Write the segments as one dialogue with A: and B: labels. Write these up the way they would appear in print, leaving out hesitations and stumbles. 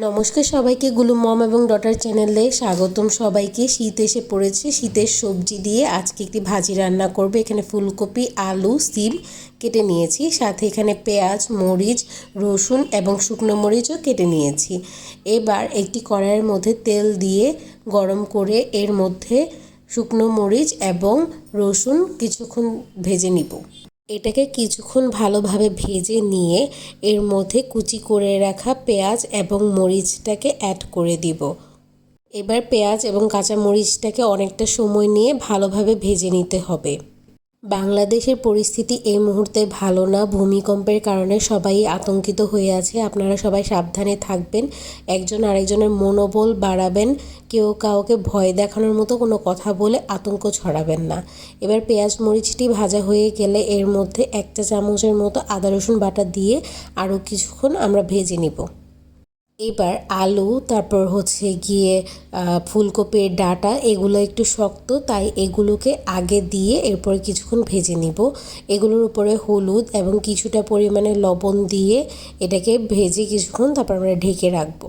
A: নমস্কার সবাইকে, গুলু মম এবং ডটার চ্যানেলে স্বাগতম সবাইকে। শীত এসে পড়েছে, শীতের সবজি দিয়ে আজকে একটি ভাজি রান্না করবে। এখানে ফুলকপি, আলু, সিম কেটে নিয়েছি, সাথে এখানে পেঁয়াজ, মরিচ, রসুন এবং শুকনো মরিচও কেটে নিয়েছি। এবার একটি কড়াইয়ের মধ্যে তেল দিয়ে গরম করে এর মধ্যে শুকনো মরিচ এবং রসুন কিছুক্ষণ ভেজে নিব। এটাকে কিছুক্ষণ ভালোভাবে ভেজে নিয়ে এর মধ্যে কুচি করে রাখা পেঁয়াজ এবং মরিচটাকে অ্যাড করে দিব। এবার পেঁয়াজ এবং কাঁচা মরিচটাকে অনেকটা সময় নিয়ে ভালোভাবে ভেজে নিতে হবে। বাংলাদেশের পরিস্থিতি এই মুহূর্তে ভালো না। ভূমিকম্পের কারণে সবাই আতঙ্কিত হয়ে আছে। আপনারা সবাই সাবধানে থাকবেন, একজন আরেকজনের মনোবল বাড়াবেন, কেউ কাউকে ভয় দেখানোর মতো কোনো কথা বলে আতঙ্ক ছড়াবেন না। এবার পেঁয়াজ মরিচটি ভাজা হয়ে গেলে এর মধ্যে 1 চা চামচের মতো আদা রসুন বাটা দিয়ে আরও কিছুক্ষণ আমরা ভেজে নিব। এবার আলু, তারপর গিয়ে ফুলকপির ডাঁটা, এগুলো একটু শক্ত, তাই এগুলোকে আগে দিয়ে এরপর কিছুক্ষণ ভেজে নিব। এগুলোর উপরে হলুদ এবং কিছুটা পরিমাণে লবণ দিয়ে এটাকে ভেজে কিছুক্ষণ তারপর আমরা ঢেকে রাখবো।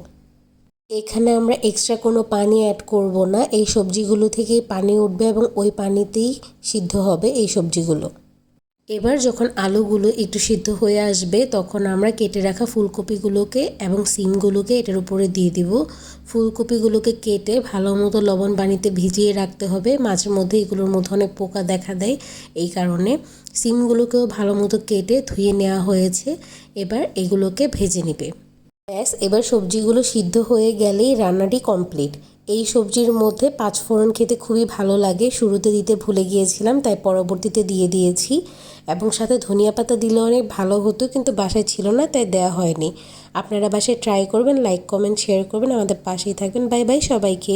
A: এখানে আমরা এক্সট্রা কোনো পানি অ্যাড করব না, এই সবজিগুলো থেকেই পানি উঠবে এবং ওই পানিতেই সিদ্ধ হবে এই সবজিগুলো। এবার যখন আলুগুলো একটু সিদ্ধ হয়ে আসবে তখন আমরা কেটে রাখা ফুলকপিগুলোকে এবং সিমগুলোকে এটার উপরে দিয়ে দিব। ফুলকপিগুলোকে কেটে ভালো মতো লবণ পানিতে ভিজিয়ে রাখতে হবে, মাঝে মধ্যে এগুলোর মধ্যে অনেক পোকা দেখা দেয়, এই কারণে সিমগুলোকেও ভালো মতো কেটে ধুয়ে নেওয়া হয়েছে। এবার এগুলোকে ভেজে নেবে। ব্যাস, এবার সবজিগুলো সিদ্ধ হয়ে গেলেই রান্নাটি কমপ্লিট। এই সবজির মধ্যে 5 ফোড়ন খেতে খুবই ভালো লাগে, শুরুতে দিতে ভুলে গিয়েছিলাম তাই পরবর্তীতে দিয়ে দিয়েছি, এবং সাথে ধনিয়া পাতা দিলে অনেক ভালো হতো কিন্তু বাসায় ছিল না তাই দেওয়া হয়নি। আপনারা বাসায় ট্রাই করবেন, লাইক কমেন্ট শেয়ার করবেন, আমাদের পাশেই থাকবেন। বাই বাই সবাইকে।